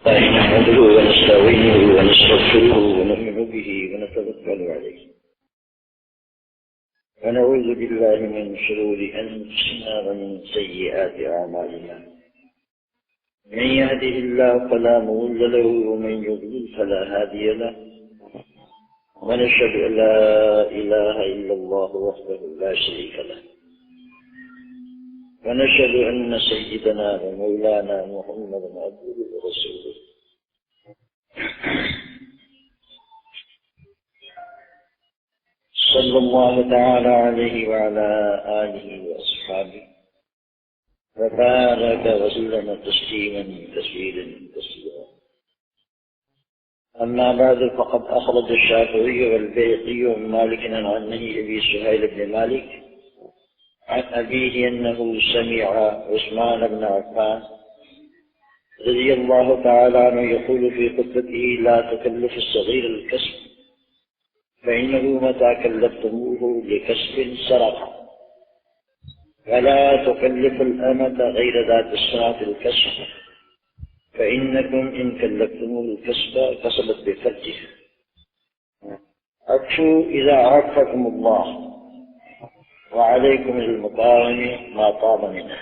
نحمده ونستعينه ونستغفره ونؤمن به ونتوكل عليه ونعوذ بالله من شرور أنفسنا ومن سيئات أعمالنا. من يهده الله فلا مضل له ومن يضلل فلا هادي له، ونشهد أن لا إله إلا الله وحده لا شريك له، ونشهد أن سيدنا ومولانا محمدا عبده ورسوله. صلى الله تعالى عليه وعلى آله وأصحابه وبارك وسلم تسليما كثيرا كثيرا. أما بعد، فقد أخرج الشافعي والبيهقي عن مالك عن أبي سهيل بن مالك عن أبيه أنه سمع عثمان بن عفان رضي الله تعالى عنه يقول في خطبته: لا تكلف الصغير الكسب، فإنه متى كلفتموه لكسب سرق، ولا تكلف الأمة غير ذات الصنعة الكسب، فإنكم إن كلفتموه الكسب كسبت بفرجه. أكفوا إذا عافاكم الله، وعليكم المطاعم ما طاب منه.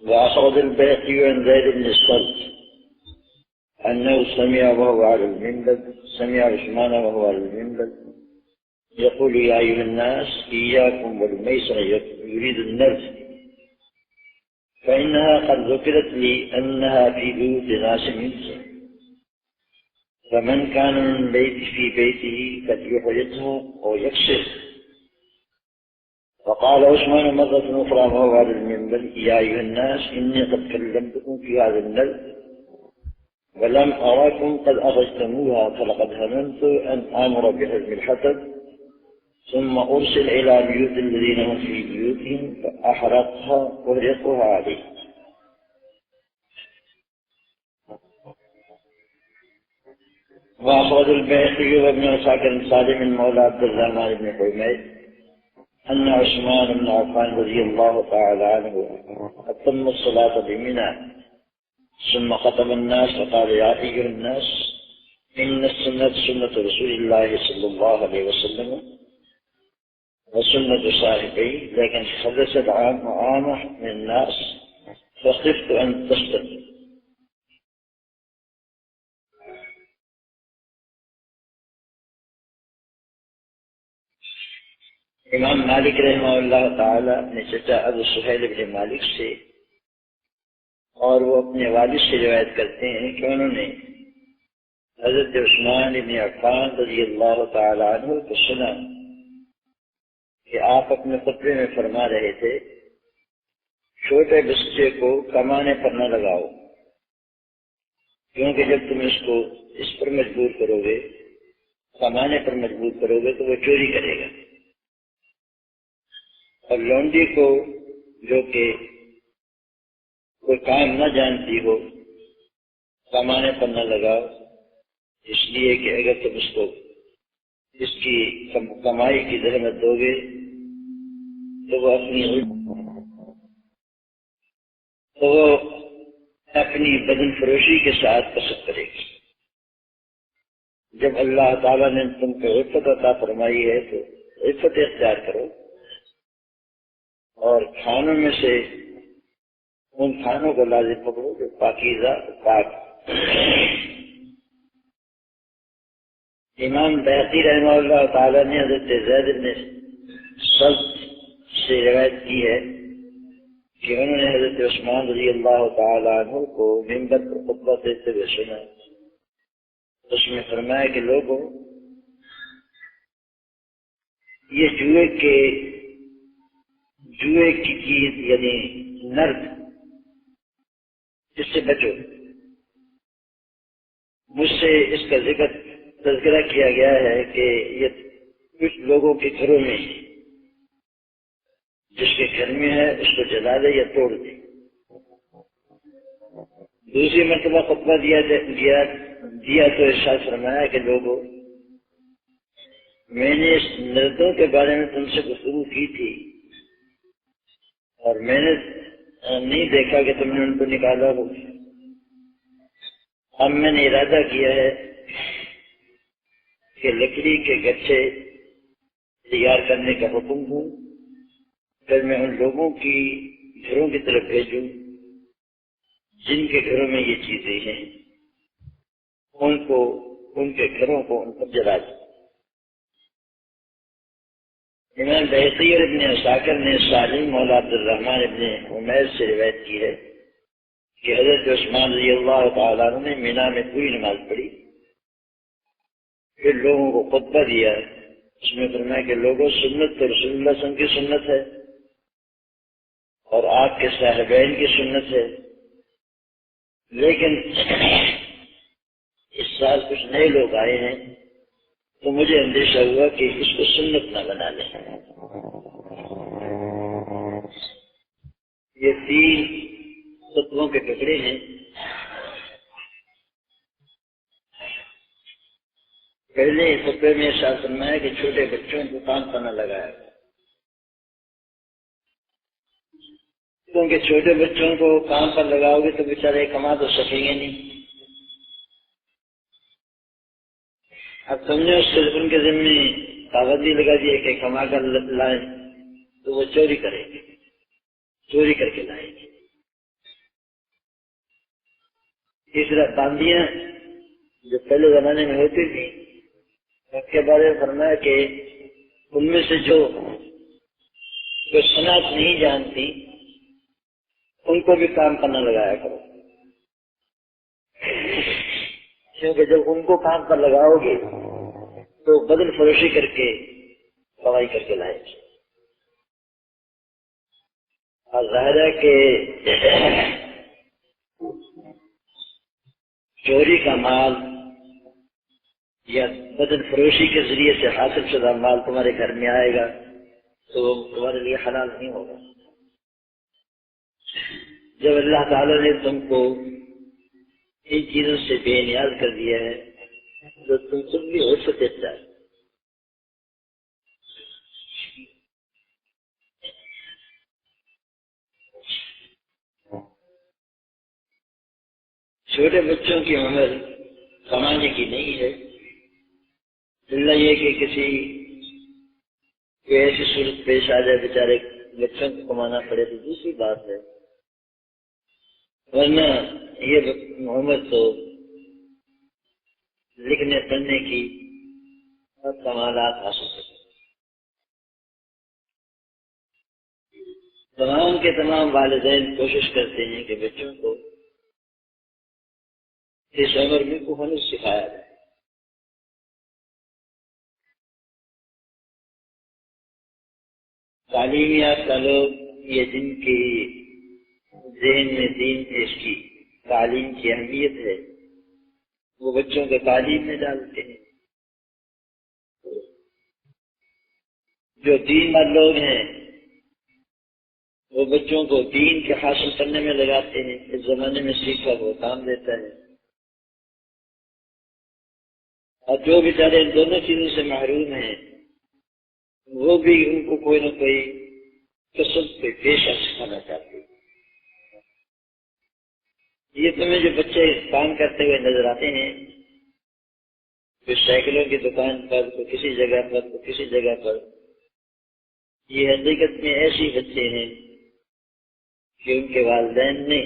وأخرج البيهقي عن زيد بن الصلت أنه سمع عثمان وهو على المنبر يقول: يا أيها الناس، إياكم والميسر، يريد النرد، فإنها قد ذكرت لي أنها في بيوت ناس منكم، فمن كان من في بيته فليحرقه أو يكسر. فقال عثمان مرة أخرى وهو على المنبر: يا أيها الناس، إني قد كلمتكم في هذا النرد ولم أراكم قد أخذتموها، فلقد هممت أن آمر بحزم الحطب ثم أرسل إلى بيوت الذين هم في بيوتهم فأحرقها عليه. وأخرج البيهقي وابن عساكر سالم مولى عبد الرحمن بن حميد أن عثمان بن عفان رضي الله تعالى عنه أتم الصلاة بمنى ثم خطب الناس فقال: يا أيها الناس، إن السنة سنة رسول الله صلى الله عليه وسلم وسنة صاحبيه، لكن حدثت عامة من الناس فخفت أن تستقل. امام مالک رحمہ اللہ تعالی نے چچا ابو سہیل بن مالک سے اور وہ اپنے والد سے روایت کرتے ہیں کہ انہوں نے حضرت عثمان بن عفان رضی اللہ تعالی عنہ کو سنا کہ آپ اپنے خطبے میں فرما رہے تھے: چھوٹے بچے کو کمانے پر نہ لگاؤ، کیونکہ جب تم اس کو اس پر مجبور کرو گے، کمانے پر مجبور کرو گے، تو وہ چوری کرے گا. اور لونڈی کو جو کہ کوئی کام نہ جانتی ہو، کمانے پر نہ لگاؤ، اس لیے کہ اگر تم اس کو اس کی کمائی کی زحمت دو گے تو وہ اپنی بدن فروشی کے ساتھ کسب کرے گی. جب اللہ تعالیٰ نے تم کو عفت عطا فرمائی ہے تو عفت اختیار کرو، اور کھانوں میں سے ان کھانوں کو لازم پکڑو جو پاکیزہ پاک. امام بیہقی رحمہ اللہ تعالیٰ نے حضرت زید بن صلت سے روایت کی ہے کہ انہوں نے حضرت عثمان رضی اللہ تعالیٰ عنہ کو منبر پر خطبہ دیتے ہوئے سنا. اس میں فرمایا کہ لوگوں، یہ جوئے کی چیز یعنی نرد، اس سے بچو. مجھ سے اس کا تذکرہ کیا گیا ہے کہ یہ کچھ لوگوں کے گھروں میں، جس کے گھر میں ہے اس کو جلا دے یا توڑ دے. دوسری مرتبہ خطبہ دیا تو ارشاد فرمایا کہ لوگوں، میں نے اس نردوں کے بارے میں تم سے گفتگو کی تھی، اور میں نے نہیں دیکھا کہ تم نے ان کو نکالا ہو. اب میں نے ارادہ کیا ہے کہ لکڑی کے گچھے تیار کرنے کا حکم دوں، پھر میں ان لوگوں کی گھروں کی طرف بھیجوں جن کے گھروں میں یہ چیزیں ہیں، ان کے گھروں کو ان پر جلا دوں. امام بہقی اور ابن عساکر نے سالم مولا عبد الرحمن ابن عمیر سے روایت کی ہے کہ حضرت عثمان رضی اللہ تعالیٰ عنہ نے مینا میں پوری نماز پڑھی، پھر لوگوں کو خطبہ دیا. اس میں فرمایا کہ لوگوں، سنت تو رسول اللہ صلی اللہ علیہ وسلم کی سنت ہے اور آپ کے صاحبین کی سنت ہے، لیکن اس سال کچھ نئے لوگ آئے ہیں تو مجھے اندیشہ ہوا کہ اس کو سنت نہ بنا لیں. یہ 3 خطبوں کے ٹکڑے ہیں. پہلے خطبے میں ارشاد فرمایا کہ چھوٹے بچوں کو کام کرنا لگایا، کیونکہ چھوٹے بچوں کو کام پر لگاؤ گے تو بیچارے کما تو سکیں گے نہیں. اب تم نے اس سے ان کے ذمے پابندی لگا دی کہ کما کر لائیں تو وہ چوری کریں گے، چوری کر کے لائیں گے. تیسرا، باندیاں جو پہلے زمانے میں ہوتی تھی اس کے بارے میں فرمایا کہ ان میں سے جو صنعت نہیں جانتی ان کو بھی کام کرنا لگایا کرو، کیونکہ جب ان کو کام پر لگاؤ گے تو بدل فروشی کر کے کمائی کر کے لائیں گے. اور ظاہر ہے کہ چوری کا مال یا بدن فروشی کے ذریعے سے حاصل شدہ مال تمہارے گھر میں آئے گا تو وہ تمہارے لیے حلال نہیں ہوگا. جب اللہ تعالیٰ نے تم کو ان چیزوں سے بے نیاز کر دیا ہے تو تم خود بھی ہو سکتے چاہے. چھوٹے بچوں کی عمر کمانے کی نہیں ہے، اللہ یہ کہ کسی ایسی صورت پیش آ جائے بیچارے بچوں کو کمانا پڑے تو دوسری بات ہے، ورنہ یہ عمر تو لکھنے پڑھنے کی اور کمالات حاصل کرتے. تمام کے تمام والدین کوشش کرتے ہیں کہ بچوں کو اس عمر میں کو ہمیں سکھایا جائے. تعلیم یافتہ لوگ یہ جن کی ذہن میں دین اس کی تعلیم کی اہمیت ہے وہ بچوں کو تعلیم میں ڈالتے ہیں. جو دین دار لوگ ہیں وہ بچوں کو دین کے حاصل کرنے میں لگاتے ہیں. اس زمانے میں سیکھا وہ کام دیتا ہے، اور جو بیچارے ان دونوں چیزوں سے محروم ہیں وہ بھی ان کو کوئی نہ کوئی کسب پہ پیشہ سکھانا چاہتے ہیں. یہ تمہیں جو بچے کام کرتے ہوئے نظر آتے ہیں، کوئی سائیکلوں کی دکان پر، کوئی کسی جگہ پر، کوئی کسی جگہ پر، یہ حقیقت میں ایسے بچے ہیں کہ ان کے والدین نے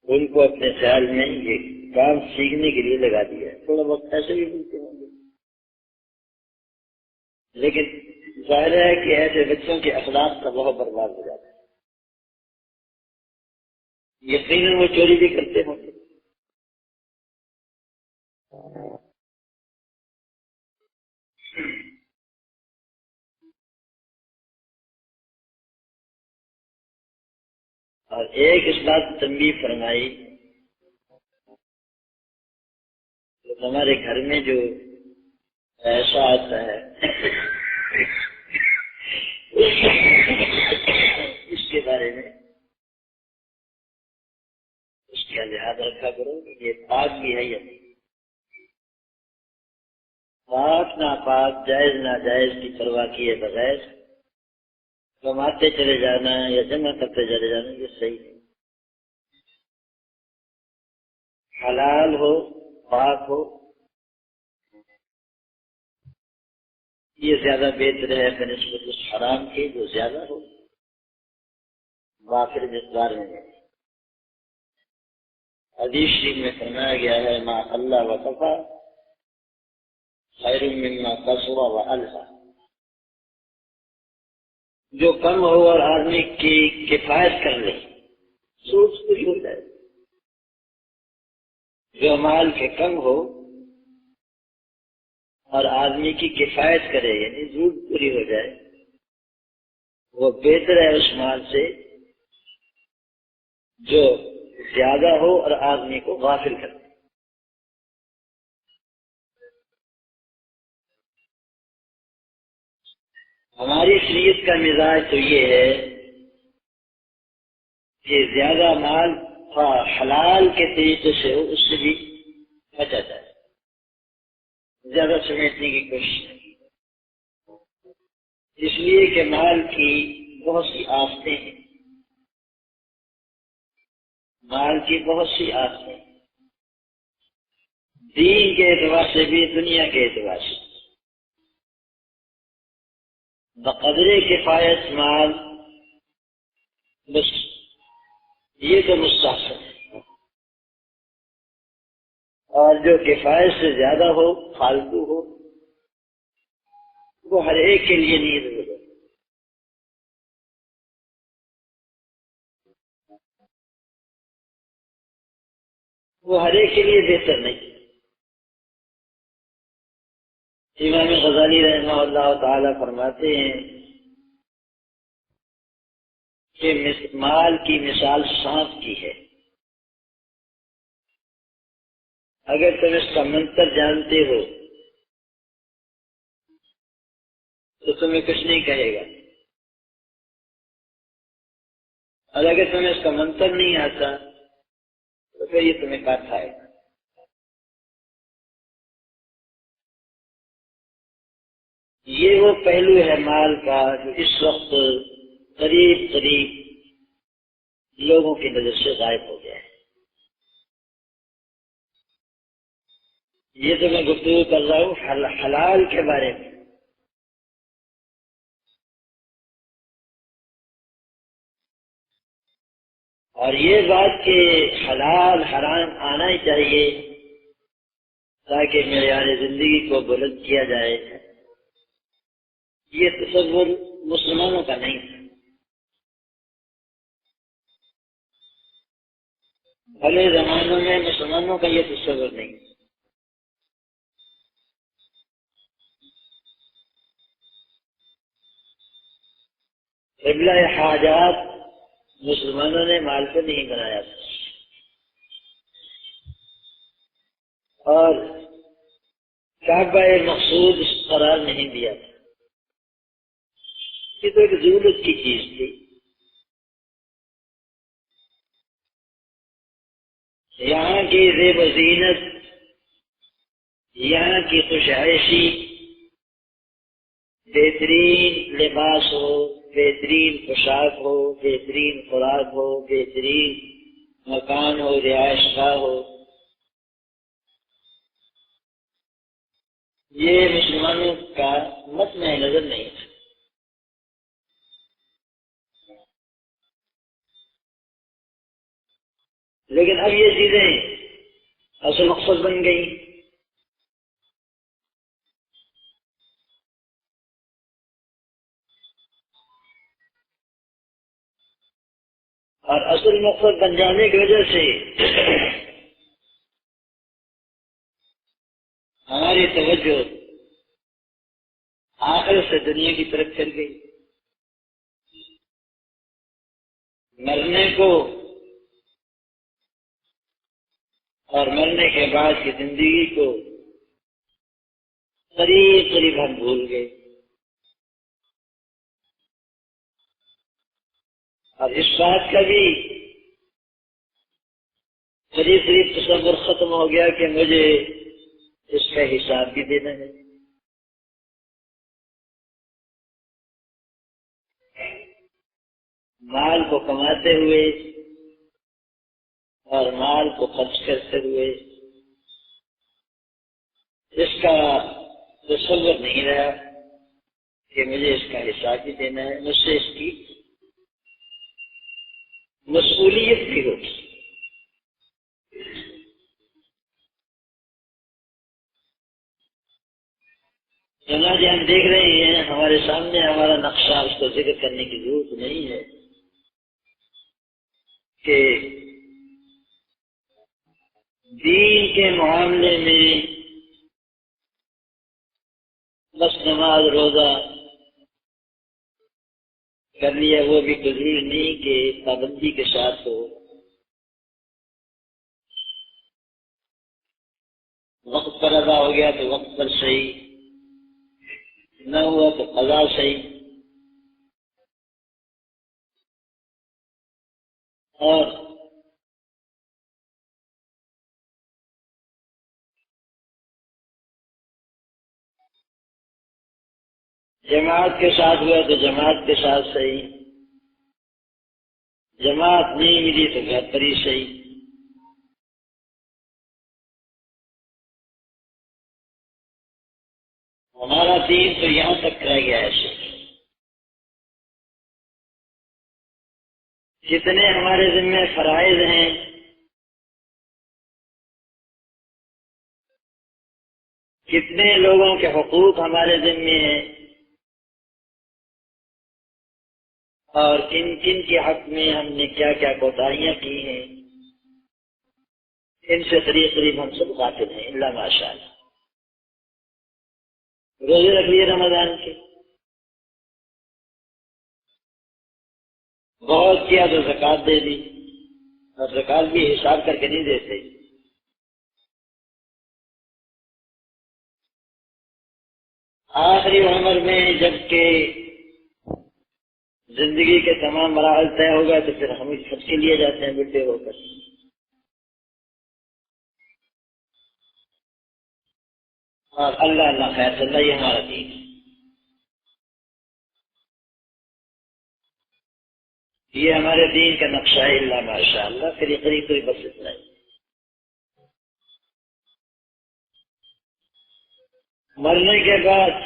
ان کو اپنے خیال میں یہ کام سیکھنے کے لیے لگا دیا ہے. تھوڑا وقت ایسے بھی ملتے ہوں گے، لیکن ظاہر ہے کہ ایسے بچوں کے اخلاق کا بہت برباد ہو جاتا ہے. یقیناً وہ چوری بھی کرتے ہوں گے. اور ایک اس بات تنبیہ فرمائی کہ ہمارے گھر میں جو ایسا آتا ہے اس کے بارے میں اس کا لحاظ رکھا کرو کہ یہ پاک بھی ہے یا نہیں. پاک ناپاک، جائز ناجائز کی پرواہ کیے بغیر کماتے چلے جانا یا جمع کرتے چلے جانا، یہ صحیح نہیں۔ حلال ہو، پاک ہو، یہ زیادہ بہتر ہے بنسبت اس حرام کے جو زیادہ ہو، وافر مقدار میں ہے۔ حدیث شریف میں فرمایا گیا ہے ما اللہ و کفا خیر مما کثر و الہا، جو کم ہو اور آدمی کی کفایت کر لے، سود پوری ہو جائے۔ جو مال کے کم ہو اور آدمی کی کفایت کرے، یعنی ضرورت پوری ہو جائے، وہ بہتر ہے اس مال سے جو زیادہ ہو اور آدمی کو غافل کرے۔ ہماری شریعت کا مزاج تو یہ ہے کہ زیادہ مال حلال کے طریقے سے ہو، اس سے بھی بچا جائے، زیادہ سمیٹنے کی کوشش نہیں، اس لیے کہ مال کی بہت سی آفتیں ہیں، مال کی بہت سی آفتیں ہیں، دین کے اعتبار سے بھی، دنیا کے اعتبار سے۔ بقدر کفایت مال بس یہ تو مستحسن ہے، اور جو کفایت سے زیادہ ہو، فالتو ہو، وہ ہر ایک کے لیے نہیں ضرورت ہے۔ وہ ہر ایک کے لیے بہتر نہیں۔ امام غزالی رحمہ اللہ تعالی فرماتے ہیں کہ مال کی مثال سانپ کی ہے، اگر تم اس کا منتر جانتے ہو تو تمہیں کچھ نہیں کہے گا، اور اگر تمہیں اس کا منتر نہیں آتا تو پھر یہ تمہیں کاٹ کھائے گا۔ یہ وہ پہلو ہے مال کا جو اس وقت قریب قریب لوگوں کی نظر سے غائب ہو گیا ہے۔ یہ تو میں گفتگو کر رہا ہوں حلال کے بارے میں، اور یہ بات کہ حلال حرام آنا ہی چاہیے تاکہ معیار زندگی کو بلند کیا جائے، یہ تصور مسلمانوں کا نہیں ہے۔ بھلے زمانوں میں مسلمانوں کا یہ تصور نہیں ہے۔ قبلہ حاجات مسلمانوں نے مال کو نہیں بنایا تھا، اور کعبہ مقصود قرار نہیں دیا تھا، یہ تو ایک ضرورت کی چیز تھی۔ یہاں کی زیب و زینت، یہاں کی خوش عیشی، بہترین لباس ہو، بہترین پوشاک ہو، بہترین خوراک ہو، بہترین مکان ہو، رہائش گاہ ہو، یہ مسلمانوں کا مطمع نظر نہیں تھا۔ لیکن اب یہ چیزیں اصل مقصد بن گئی، اور اصل مقصد بن جانے کی وجہ سے ہماری توجہ آخرت سے دنیا کی طرف چل گئی۔ مرنے کو اور مرنے کے بعد کی زندگی کو قریب قریب ہم بھول گئے، اور اس بات کا بھی قریب قریب تصور ختم ہو گیا کہ مجھے اس کا حساب بھی دینا ہے۔ مال کو کماتے ہوئے اور مال کو خرچ کرتے ہوئے اس کا تصور نہیں رہا کہ مجھے اس کا حساب بھی دینا ہے، مجھ سے اس کی مسئولیت بھی ہوگی۔ چنانچہ ہم دیکھ رہے ہیں ہمارے سامنے ہمارا نقشہ، اس کو ذکر کرنے کی ضرورت نہیں ہے کہ دین کے معاملے میں بس نماز روزہ کر لیا، وہ بھی ضروری نہیں کہ پابندی کے ساتھ ہو، وقت پر ادا ہو گیا تو وقت پر صحیح، نہ ہوا تو قضا صحیح، اور جماعت کے ساتھ ہوا تو جماعت کے ساتھ صحیح، جماعت نہیں ملی تو گھر پر ہی صحیح۔ ہمارا دین تو یہاں تک رہ گیا ہے صرف، جتنے ہمارے ذمہ فرائض ہیں کتنے لوگوں کے حقوق ہمارے ذمہ ہیں اور کن کن کے حق میں ہم نے کیا کیا کوتاہیاں کی ہیں، ان سے قریب قریب ہم سب غافل ہیں الا ماشاء اللہ۔ روزے رکھ لیے رمضان کے، بہت کیا تو زکوٰۃ دے دی، اور زکوٰۃ بھی حساب کر کے نہیں دیتے۔ آخری عمر میں جب کہ زندگی کے تمام مراحل طے ہو گئے تو پھر ہم خود کے لیے جاتے ہیں بڈھے ہو کر۔ اور اللہ اللہ خیر صلی اللہ، یہ ہمارا دین ہے، یہ ہمارے دین کا نقشہ ہے اللہ ماشاء اللہ۔ پھر یہ قریب قریب بس اتنا ہی۔ مرنے کے بعد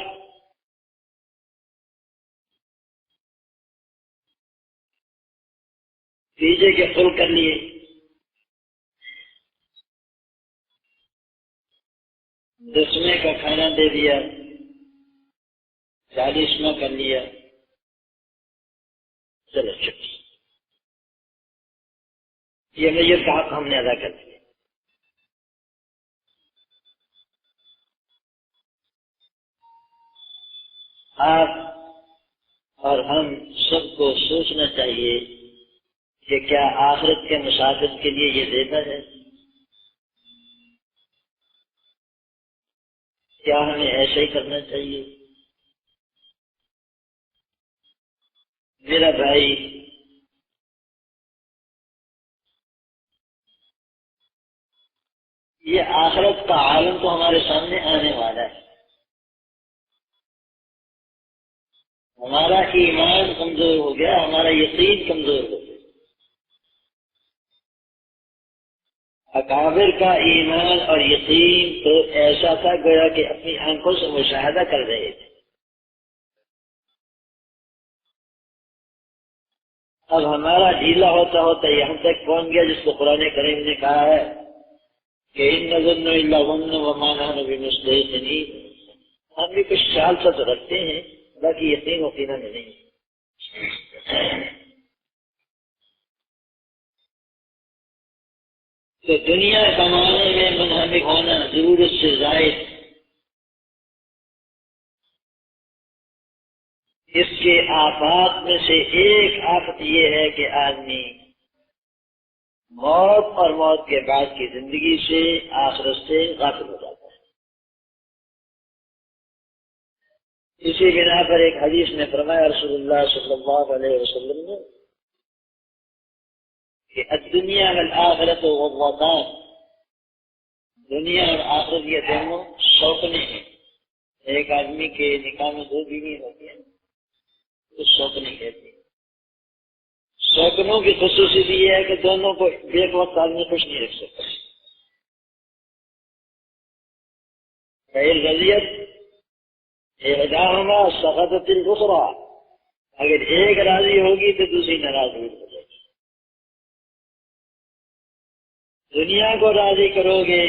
پیچھے کے فل کر لیے، دسویں کا کھانا دے دیا، 40واں کر لیا، چلو چپ، یہ میت کا حق ہم نے ادا کر دیا۔ آپ اور ہم سب کو سوچنا چاہیے کہ کیا آخرت کے مسافر کے لیے یہ بہتر ہے؟ کیا ہمیں ایسا ہی کرنا چاہیے؟ میرا بھائی، یہ آخرت کا عالم تو ہمارے سامنے آنے والا ہے، ہمارا ایمان کمزور ہو گیا، ہمارا یقین کمزور ہو گیا۔ اکابر کا ایمان اور یقین تو ایسا تھا گویا کہ اپنی آنکھوں سے مشاہدہ کر رہے تھے۔ اب ہمارا ڈھیلا ہوتا ہوتا یہاں تک پہنچ گیا جس کو قرآن کریم نے کہا ہے کہ ان نظن الا ظن وما نحن بمستيقنين، ہم بھی کچھ خیال سا تو رکھتے ہیں، باقی یقین وقینہ میں نہیں۔ تو دنیا کمانے میں منہمک ہونا ضرورت سے زائد، اس کے آفات میں سے ایک آفت یہ ہے کہ آدمی موت اور موت کے بعد کی زندگی سے، آخرت سے غافل ہو جاتا ہے۔ اسی بنا پر ایک حدیث میں فرمایا رسول اللہ صلی اللہ علیہ وسلم نے کہ الدنیا والآخرت غضتان، دنیا اور آخرت یہ دونوں شوقنے ہیں۔ ایک آدمی کے نکاح میں 2 بیوی ہوتی ہیں، تو شوقنے کہتے ہیں۔ شوقنوں کی خصوصیت یہ ہے کہ دونوں کو ایک وقت آدمی خوش نہیں رکھ سکتا. غزیت احداہما سخطت الاخرى، اگر ایک راضی ہوگی تو دوسری ناراض ہو جائے گی. دنیا کو راضی کرو گے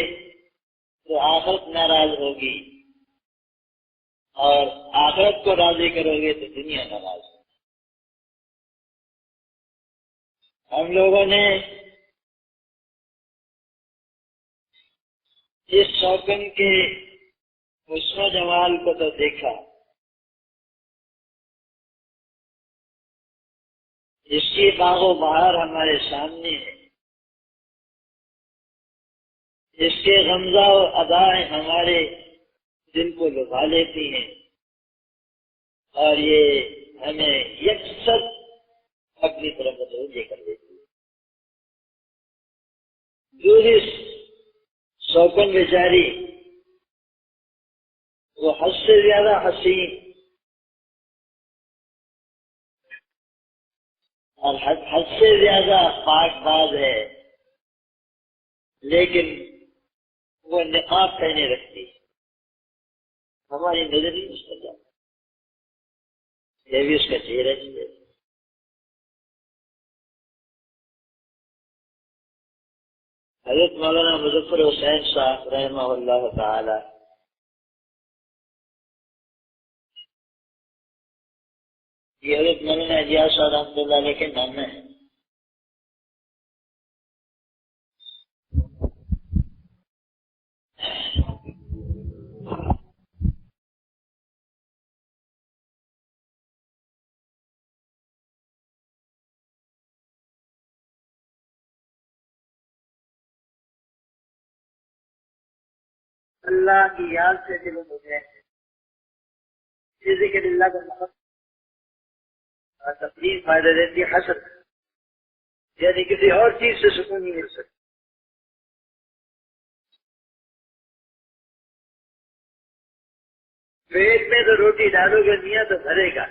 تو آخرت ناراض ہوگی، اور آخرت کو راضی کرو گے تو دنیا ناراض ہوگی. ہم لوگوں نے اس شوقن کے حسن و جمال کو تو دیکھا، اس کی باغ و بہار ہمارے سامنے ہے، اس کے غمزہ و ادائیں ہمارے دل کو لبھا لیتی ہیں، اور یہ ہمیں یکسر اپنی طرف متوجہ کر دیتی ہے. دوسری شوقن بیچاری وہ حد سے زیادہ حسین اور حد سے زیادہ پاک باز ہے، لیکن وہ نقاب پہنے رکھتی ہے، ہماری نظر ہی اس پر جاتی. یہ بھی اس کا چہرہ نہیں ہے. حضرت مولانا مظفر حسین صاحب رحمہ اللہ تعالی یہ حضرت مولانا اجیاز صاحب رحمۃ اللہ علیہ کے نام ہے. اللہ کی یاد سے دل ہو گئے ہیں، ذکر اللہ کا مقصد اور تفریح فائدہ دیتی ہے. حسد یعنی کسی اور چیز سے سکون نہیں مل سکتا. پیٹ میں تو روٹی ڈالو گے میاں تو بھرے گا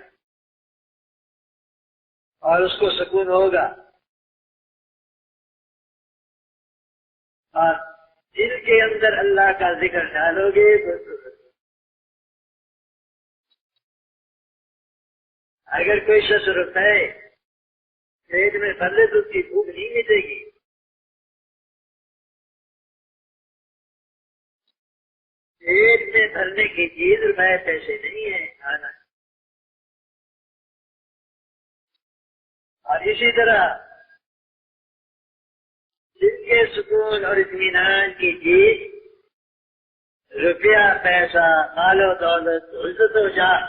اور اس کو سکون ہوگا، اور دل کے اندر اللہ کا ذکر ڈالو گے تو اگر کوئی شخص روپے پیٹ میں بھر لے تو اس کی بھوک نہیں مٹے گی. پیٹ میں بھرنے کی چیز روپے پیسے نہیں ہے کھانا. اور اسی طرح دل کے سکون اور اطمینان کی چیز روپیہ پیسہ مال و دولت عزت و جاہ،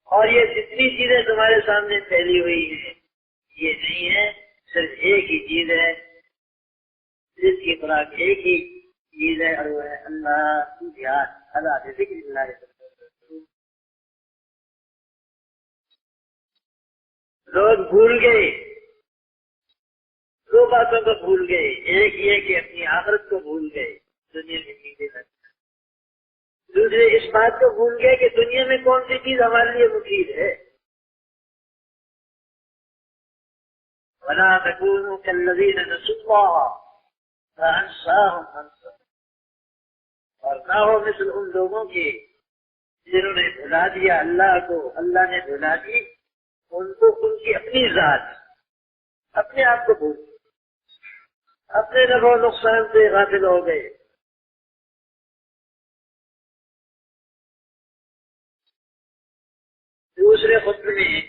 اور یہ جتنی چیزیں تمہارے سامنے پھیلی ہوئی ہیں یہ نہیں ہے، صرف ایک ہی چیز ہے، جس کی خوراک ایک ہی چیز ہے، اور وہ ہے اللہ کی یاد. اللہ کے ذکر اللہ. لوگ بھول گئے، دو باتوں کو بھول گئے. ایک یہ کہ اپنی آخرت کو بھول گئے، دنیا میں چیزیں لگ. دوسرے اس بات کو بھول گئے کہ دنیا میں کون سی چیز ہمارے لیے مفید ہے. وَلَا تَكُونُوا كَالَّذِينَ نَسُوا اللَّهَ فَأَنسَاهُمْ أَنفُسَهُمْ، اور نہ ہو مثل ان لوگوں کے جنہوں نے بھلا دیا اللہ کو، اللہ نے بھلا دی ان کو ان کی اپنی ذات، اپنے آپ کو بھول، اپنے نفع و نقصان سے غافل ہو گئے. دوسرے خطبے میں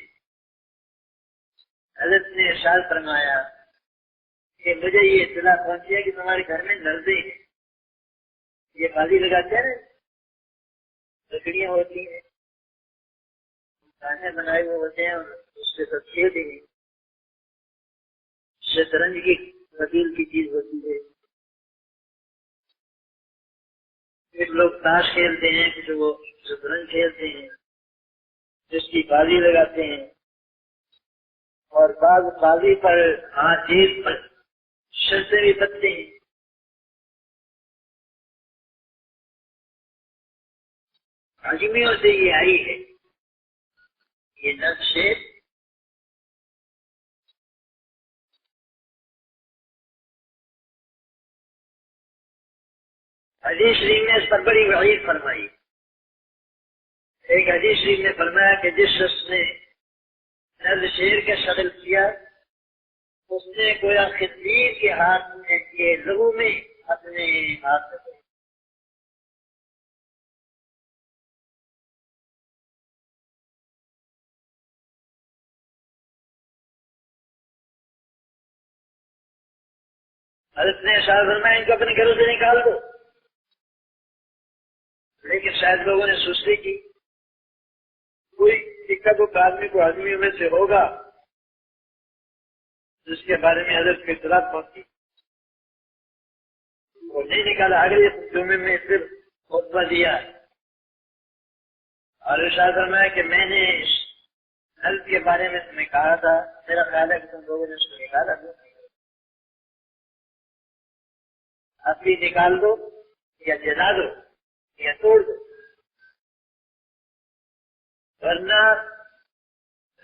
حضرت نے ارشاد فرمایا کہ مجھے یہ اطلاع پہنچی ہے کہ تمہارے گھر میں نردے ہیں، یہ بازی لگاتے ہیں نا، لکڑیاں ہوتی ہیں، کھانے بنائے ہوئے ہوتے ہیں، اور اس کے ساتھ کھیلتے ہیں. شطرنج کی قبیل کی چیز ہوتی ہے. کچھ لوگ تاش کھیلتے ہیں، کچھ وہ شطرنج کھیلتے ہیں، جس کی بازی لگاتے ہیں، اور بعض بازی پر ہاتھ جیت پر شرطیں بھی بنتے ہیں. عجمیوں سے یہ آئی ہے یہ نقشے حدیث شریف نے اس پر بڑی وعید فرمائی. ایک حدیث شریف نے فرمایا کہ جس شخص نے نرد شیر کا شغل کیا اس نے گویا خنزیر کے ہاتھ میں کے لہو میں اپنے ہاتھ میں حضرت نے ارشاد فرمایا ان کو اپنے گھروں سے نکال دو. لیکن شاید لوگوں نے سستی کی. کوئی دقت کو آدمیوں میں سے ہوگا جس کے بارے میں حضرت کی اطلاع پہنچی. وہ نہیں نکالا. اگلے جمعے میں صرف خطبہ دیا اور ارشاد فرمایا کہ میں نے نل کے بارے میں تمہیں کہا تھا. میرا خیال ہے کہ تم لوگوں نے اس کو نکالا دو. ابھی نکال دو یا جلا دو یا توڑ دو، ورنہ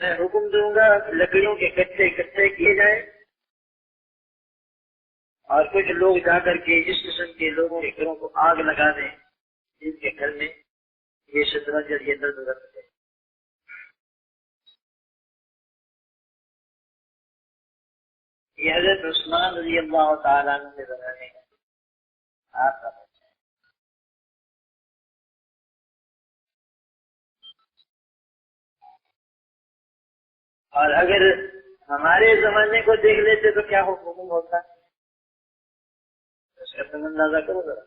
میں حکم دوں گا لکڑیوں کے کچے اکٹھے کیے جائیں اور کچھ لوگ جا کر کے اس قسم کے لوگوں کے گھروں کو آگ لگا دیں جن کے گھر میں یہ شطرنج اور یہ درد رکھتے ہیں. یہ حضرت عثمان رضی اللہ تعالیٰ عنہ کے زمانے کا آپ کا بچہ ہے. اور اگر ہمارے زمانے کو دیکھ لیتے تو کیا حکم ہوتا ہے اس کا تم اندازہ کرو ذرا.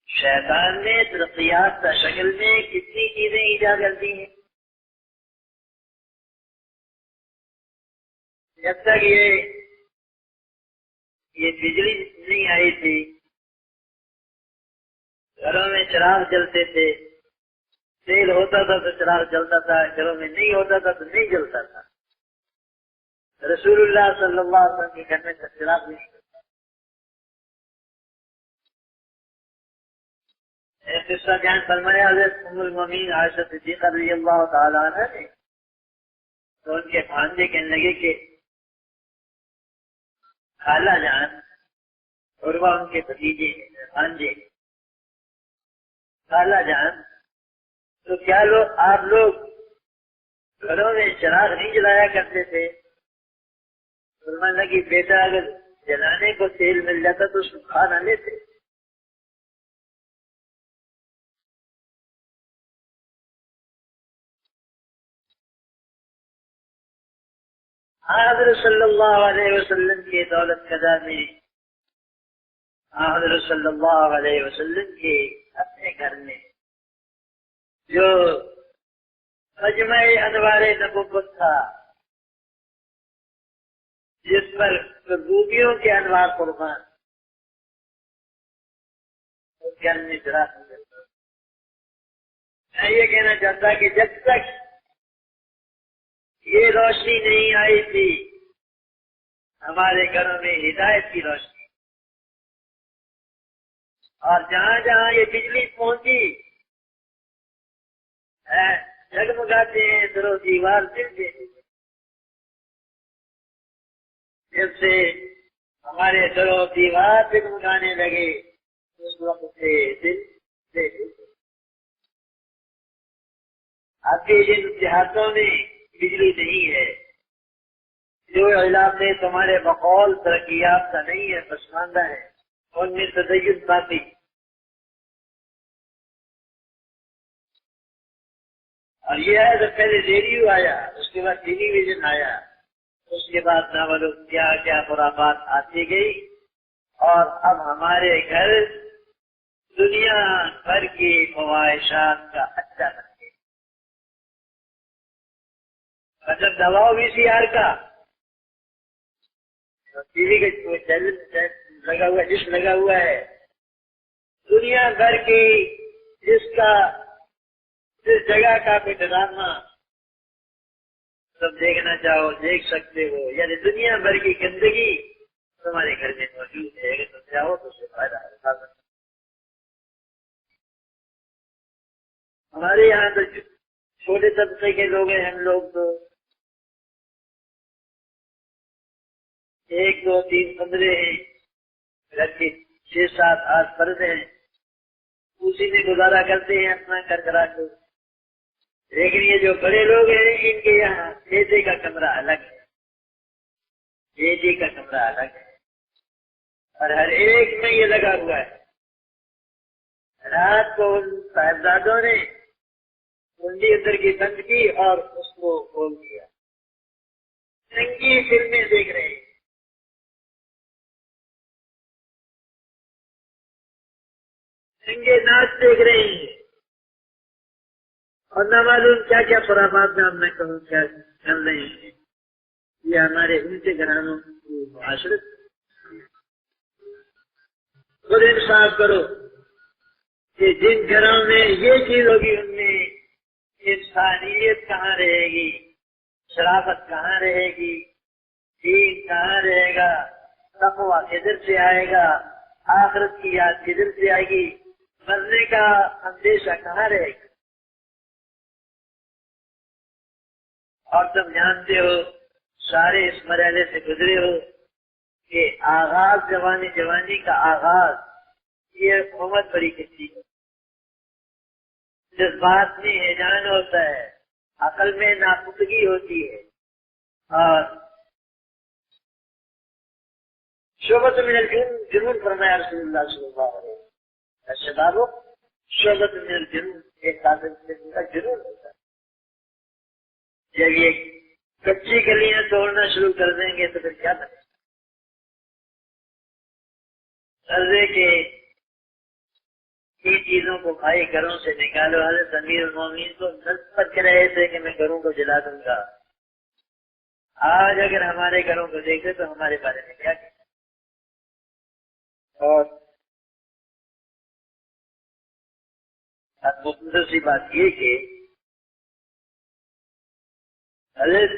شیطان نے ترقیات کا شکل میں کتنی چیزیں ایجاد کر دی ہیں. جب تک یہ بجلی نہیں آئی تھی گھروں میں چراغ جلتے تھے. تیل ہوتا تھا تو چراغ جلتا تھا، گھروں میں نہیں ہوتا تھا تو نہیں جلتا تھا. رسول اللہ صلی اللہ علیہ وسلم کے گھر میں چراغ نہیں جلتا. ایک قصہ بیان فرمایا حضرت ام المومنین عائشہ صدیقہ رضی اللہ تعالیٰ عنہ نے. تو ان کے بھانجے کہنے لگے کہ خالہ جان عروہ ان کے بھتیجے بھانجے، خالہ جان تو کیا آپ لوگ گھروں میں چراغ نہیں جلایا کرتے تھے؟ فرمانے لگی بیٹا اگر جلانے کو تیل مل جاتا تو اس کو کھا نہ لیتے. حضرت صلی اللہ علیہ وسلم کے دولت قضا میں حضرت صلی اللہ علیہ وسلم کے اپنے گھر میں جو مجمع انوار نبوت تھا جس پر روبیوں کے انوار قربان اس گھر میں جرات ہو جاتا. میں یہ کہنا چاہتا کہ جب تک یہ روشنی نہیں آئی تھی ہمارے گھروں میں ہدایت کی روشنی، اور جہاں جہاں یہ بجلی پہنچی جگمگاتے ہیں در و دیوار جلتے ہیں. جب سے ہمارے در و دیوار جگمگانے لگے اس وقت سے دل سے آپ کے جن دیہاتوں میں بجلی نہیں ہے، جو علاقے تمہارے بقول ترقی یافتہ نہیں ہے، پسماندہ ہے، ان میں تدین باقی. اور یہ ہے تو پہلے ریڈیو آیا، اس کے بعد ٹیلی ویژن آیا، اس کے بعد نہ معلوم کیا کیا خرافات آتی گئی، اور اب ہمارے گھر دنیا بھر کی خواہشات کا اچھا بن گئی. مطلب دباؤ بھی سی آر کا ٹی وی کا چینل لگا ہوا ڈش لگا ہوا ہے، دنیا بھر کی جس جگہ کا کوئی ڈرامہ سب دیکھنا چاہو دیکھ سکتے ہو. یعنی دنیا بھر کی گندگی تمہارے گھر میں موجود ہے، اگر تم چاہو تو اس سے فائدہ اٹھا سکتے. ہمارے یہاں تو چھوٹے طبقے کے لوگ ہیں، ہم لوگ تو 1 2 3 کمرے ہیں، گھر کے 6-7 8 فرد ہیں، اسی میں گزارا کرتے ہیں اپنا کر کرا کے. لیکن یہ جو بڑے لوگ ہیں ان کے یہاں بیٹے کا کمرہ الگ ہے، بیٹی کا کمرہ الگ ہے، اور ہر ایک میں یہ لگا ہوا ہے. رات کو ان صاحبزادوں نے کنڈی اندر کی بند کی اور اس کو کھول دیا. ننگی فلمیں دیکھ رہے ہیں، ننگے ناچ دیکھ رہے ہیں، اور نہ معلوم کیا کیا خرافات میں ہم نے کہوں کیا چل رہے ہیں. یہ ہمارے ان کے گھرانوں کی معاشرت. خود انصاف کرو کہ جن گھروں میں یہ چیز ہوگی ان میں انسانیت کہاں رہے گی، شرافت کہاں رہے گی، دین کہاں رہے گا، تقویٰ کدھر سے آئے گا، آخرت کی یاد کدھر سے آئے گی، مرنے کا اندیشہ کہاں رہے گا. اور تم جانتے ہو سارے اس مرحلے سے گزرے ہو کہ آغاز جوانی کا آغاز یہ بہت بڑی کشتی ہے. جذبات میں ہیجان ہوتا ہے، عقل میں ناپختگی ہوتی ہے، اور شعبۃ من الجنون فرمایا رسول اللہ صلی اللہ علیہ وسلم. شبابو شعبۃ من الجنون، ایک قسم کا جنون ہوتا ہے. جب یہ کچی کلیاں توڑنا شروع کر دیں گے تو پھر کیا بنے گا. قرضے کے ان چیزوں کو بھائی گھروں سے نکالو. حضرت امیر المومنین کو نسبت کر رہے تھے کہ میں گھروں کو جلا دوں گا. آج اگر ہمارے گھروں کو دیکھے تو ہمارے بارے میں کیا کہتے ہیں. اور اب مختصر سی بات یہ کہ حضرت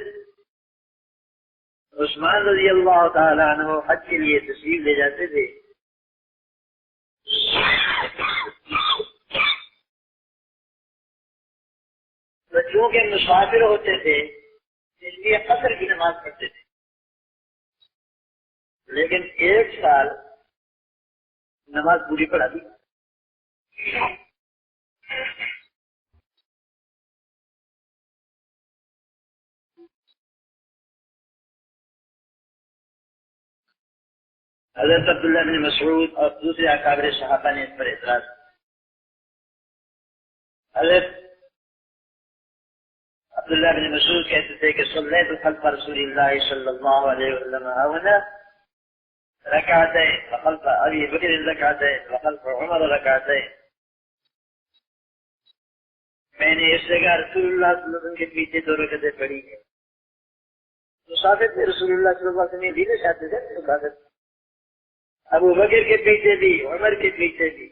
عثمان رضی اللہ تعالیٰ عنہ حج کے لیے تشریف لے جاتے تھے. تو چونکہ مسافر ہوتے تھے اس لیے قصر کی نماز پڑھتے تھے. لیکن ایک سال نماز پوری پڑھا دی. حضرت عبداللہ بن مسعود اور دوسرے اکابر صحابہ نے اس پر اعتراض کیا. حضرت عبداللہ بن مسعود کہتے تھے کہ صلیت خلف رسول اللہ صلی اللہ علیہ وسلم هنا رکعتين وخلف ابي بکر رکعتين وخلف عمر رکعتين. میں نے اس جگہ رسول اللہ صلی اللہ علیہ وسلم کے پیچھے 2 رکعتیں پڑھی ہیں. مسافر میں رسول اللہ صلی اللہ علیہ وسلم دین چاہتے تھے مسافر ابو بکر کے پیچھے بھی، عمر کے پیچھے بھی،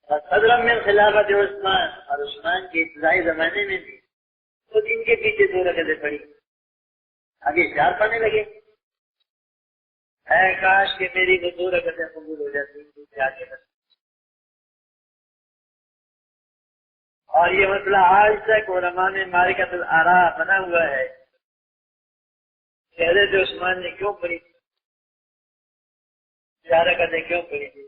صدر من خلافت عثمان اور عثمان کے ابتدائی زمانے میں بھی تو ان کے پیچھے 2 رکعتیں پڑھی. ابھی 4 پڑھنے لگے. اے کاش کہ میری وہ 2 رکعتیں قبول ہو جاتی کیا کے بس. اور یہ مسئلہ آج تک علماء میں معرکۃ الآراء بنا ہوا ہے کہ حضرت عثمان نے کیوں پڑھی، 4 رکعتیں کیوں پڑھی تھی.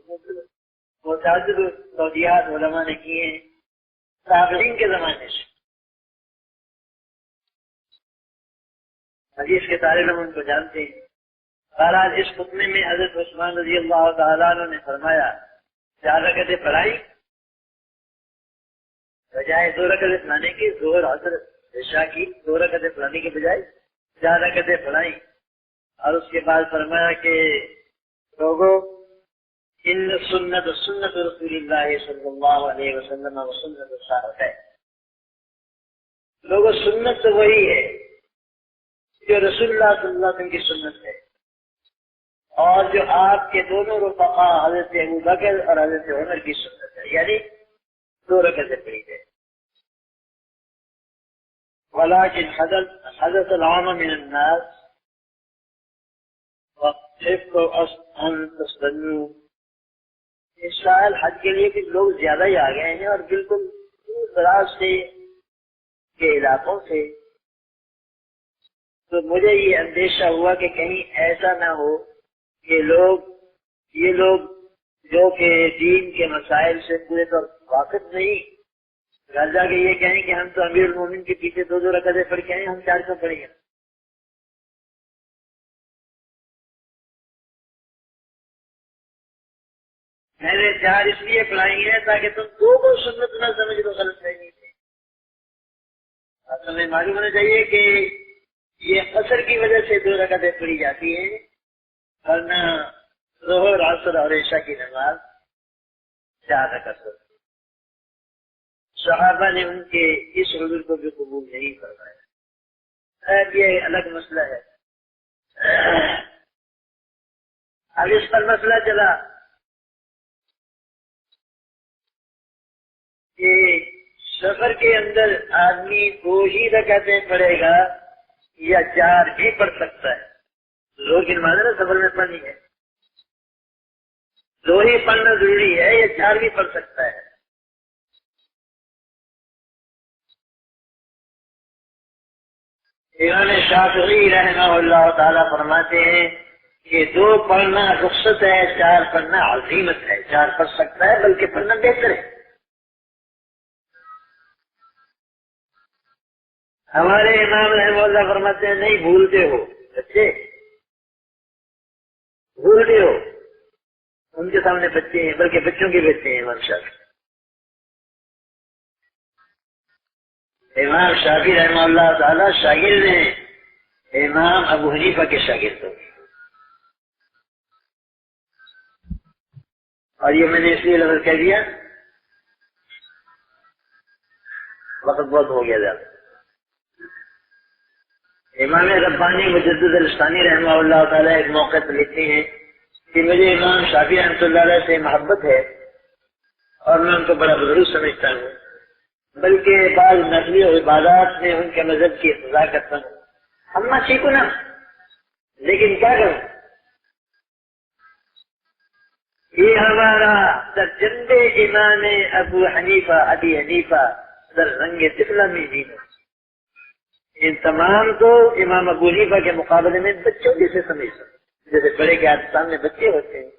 متعدد توجیہات علماء نے کیے ہیں تابعین کے زمانے سے. حدیث کے طالب علم ان کو جانتے ہیں. بہرحال اس خطبے میں حضرت عثمان رضی اللہ تعالیٰ عنہ نے فرمایا 4 رکعتیں پڑھائی بجائے 2 رکعتیں پڑھانے کی. ظہر عصر عشاء کی 2 رکعتیں پڑھانے کے بجائے 4 رکعتیں پڑھائی. اور اس کے بعد فرمایا کہ لوگوں ان سنت رسول اللہ صلی اللہ علیہ وسلم و سنت الصحابہ ہے. لوگوں سنت تو وہی ہے جو رسول اللہ صلی اللہ علیہ وسلم کی سنت ہے اور جو آپ کے دونوں رفقا حضرت ابو بکر اور حضرت عمر کی سنت ہے، یعنی 2 رکعتیں پڑھی جائے. ولكن حدث العام من الناس وخفوا ان تستنوا. اس سال حج کے لیے کچھ لوگ زیادہ ہی آ گئے ہیں اور بالکل دور دراز سے کے علاقوں سے. تو مجھے یہ اندیشہ ہوا کہ کہیں ایسا نہ ہو کہ لوگ یہ لوگ جو کہ دین کے مسائل سے پورے طور واقف نہیں، گھر جا کے یہ کہیں کہ ہم تو امیر المومن کے پیچھے 2 رکعتیں پڑھ کے آئے، ہم 4 کیوں پڑھیں گے؟ میں نے 4 اس لیے پڑھائی ہیں تاکہ تم 2 کو سنت نہ سمجھ لو، غلط فہمی سے۔ تمہیں معلوم ہونا چاہیے کہ یہ عصر کی وجہ سے 2 رکعتیں پڑھی جاتی ہیں، ورنہ ظہر، عصر اور عشاء کی نماز 4 رکعت ہوتی ہے۔ صحابہ نے ان کے اس عذر کو بھی قبول نہیں فرمایا۔ یہ الگ مسئلہ ہے۔ اب اس پر مسئلہ چلا کہ سفر کے اندر آدمی 2 ہی رکعتیں پڑھے گا یا 4 بھی پڑھ سکتا ہے؟ زور کی نماز ہے نا، سفر میں پڑھنی ہے، 2 ہی پڑھنا ضروری ہے یا 4 بھی پڑھ سکتا ہے؟ امام شافعی رحمہ اللہ تعالیٰ فرماتے ہیں کہ 2 پڑھنا رخصت ہے، 4 پڑھنا عزیمت ہے۔ 4 پڑھ سکتا ہے بلکہ پڑھنا بہتر ہے۔ ہمارے امام رحمہ اللہ فرماتے ہیں نہیں، بھولتے ہو بچے، بھولتے ہو، ان کے سامنے بچے ہیں، بلکہ بچوں کے بچے ہیں امام شافعی۔ امام شافعی رحمہ اللہ تعالیٰ شاگرد ہیں امام ابو حنیفہ کے شاگرد ہو، اور یہ میں نے اس لیے لفظ کہہ دیا، وقت بہت ہو گیا زیادہ۔ امام ربانی مجدد الاسلامی رحمہ اللہ تعالیٰ ایک موقع پر لکھتے ہیں کہ مجھے امام شافعی رحمۃ اللہ علیہ سے محبت ہے اور میں ان کو بڑا بزرگ سمجھتا ہوں، بلکہ بعض نقلی عبادات میں ان کے مذہب کی ابتدا کرتا ہوں۔ ہم نہ سیکھوں نا، لیکن کیا کروں، یہ ہمارا در جنب امام ابو حنیفہ ابی حنیفہ در رنگ طفلہ میں دین ہے۔ ان تمام کو امام ابو حنیفہ کے مقابلے میں بچوں جیسے سمجھتا ہوں، جیسے بڑے کے ہاتھ سامنے بچے ہوتے ہیں۔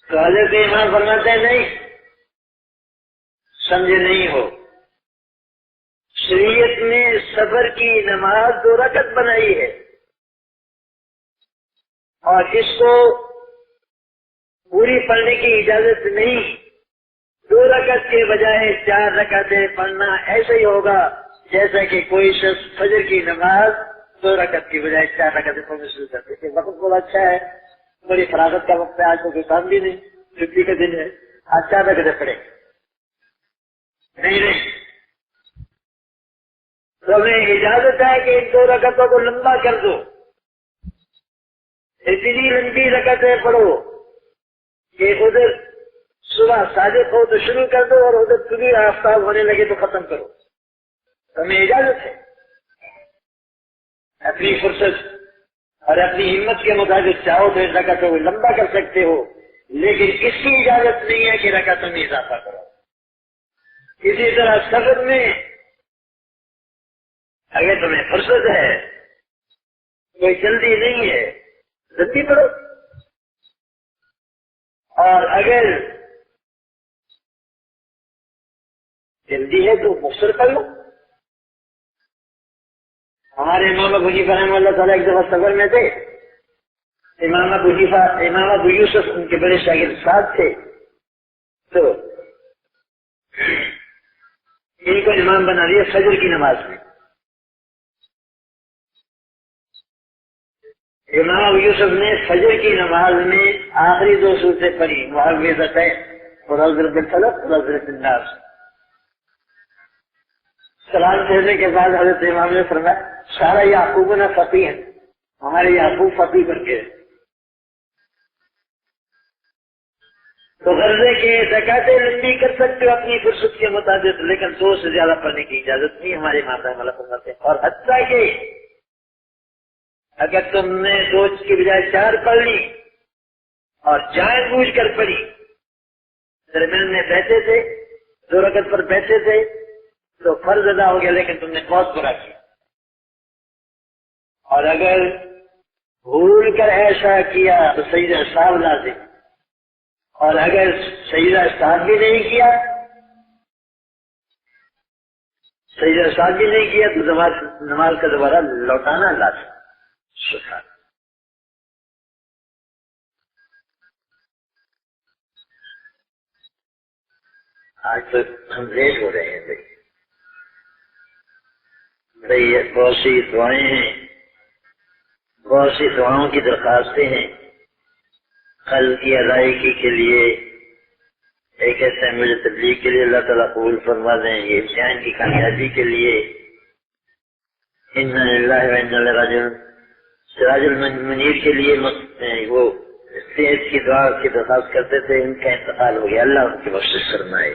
تو حضرت امام فرماتے ہیں نہیں، سمجھے نہیں ہو، شریعت نے سفر کی نماز 2 رکعت بنائی ہے، اور اس کو پوری پڑھنے کی اجازت نہیں۔ 2 رکعت کے بجائے 4 رکعتیں پڑھنا ایسے ہی ہوگا جیسا کہ کوئی شخص فجر کی نماز 2 رکعت کی بجائے 4 رکعتیں پڑھنا شروع کرتے ہیں۔ وقت بہت اچھا ہے، بڑی فراغت کا وقت ہے، آج تو کوئی کام بھی نہیں، چھٹی کا دن ہے، آج 4 رکعتیں پڑھے نہیں، تو ہمیں اجازت ہے کہ ان 2 رکعتوں کو لمبا کر دو، اتنی لمبی رکعتیں پڑھو کہ ادھر صبح صادق ہو تو شروع کر دو اور ادھر طلوع آفتاب ہونے لگے تو ختم کرو۔ ہمیں اجازت ہے، اپنی فرصت اور اپنی ہمت کے مطابق چاہو تو اس رکعتوں کو لمبا کر سکتے ہو، لیکن اس کی اجازت نہیں ہے کہ رکعتوں میں اضافہ کرو۔ اسی طرح سفر میں اگر تمہیں فرصت ہے، کوئی جلدی نہیں ہے، جلدی پڑھو، اور اگر جلدی ہے تو مختصر پڑھ لو۔ ہمارے امام ابو حنیفہ رحمہ اللہ تعالیٰ ایک دفعہ سفر میں تھے، امام ابو یوسف ان کے بڑے شاگرد ساتھ تھے، تو ان کو امام بنا دیا فجر کی نماز میں۔ امام ابو یوسف نے فجر کی نماز میں آخری 2 سورتیں پڑھی، معوذتین اور برب الفلق اور برب الناس۔ سلام پھیرنے کے بعد حضرت امام نے فرمایا سارا یعقوب نہ فقیہ ہے، ہمارے یعقوب فقیہ بن گئے۔ تو غرضے کے رکعتیں لمبی کر سکتے ہو اپنی فرصت کے مطابق، لیکن 2 سے زیادہ پڑھنے کی اجازت نہیں ہمارے امام رحمہ اللہ فرماتے ہیں۔ اور حتیٰ کہ اگر تم نے 2 کی بجائے 4 پڑھ لی اور جان بوجھ کر پڑھی، درمیان میں بیٹھے تھے، 2 رکعت پر بیٹھے تھے تو فرض ادا ہو گیا، لیکن تم نے بہت برا کیا۔ اور اگر بھول کر ایسا کیا تو سجدہ سہو لازم، اور اگر سجدہ سہو بھی نہیں کیا، سجدہ سہو بھی نہیں کیا تو نماز کا دوبارہ لوٹانا لازم۔ سبحان آج تو ہم لیٹ ہو رہے ہیں بھائی بہت سی دعائیں ہیں، بہت سی دعاؤں کی درخواستیں ہیں۔ کل کی ادائیگی کے لیے ایک ایسے مجھے تبلیغ کے لیے اللہ تعالیٰ قبول فرما دیں، یہ امتحان کی کامیابی کے لیے انا للہ و انا الیہ راجعون، سراج المنیر کے لیے وہ صحت کی دعا کی درخواست کرتے تھے، ان کا انتقال ہو گیا، اللہ ان کی بخشش فرمائے۔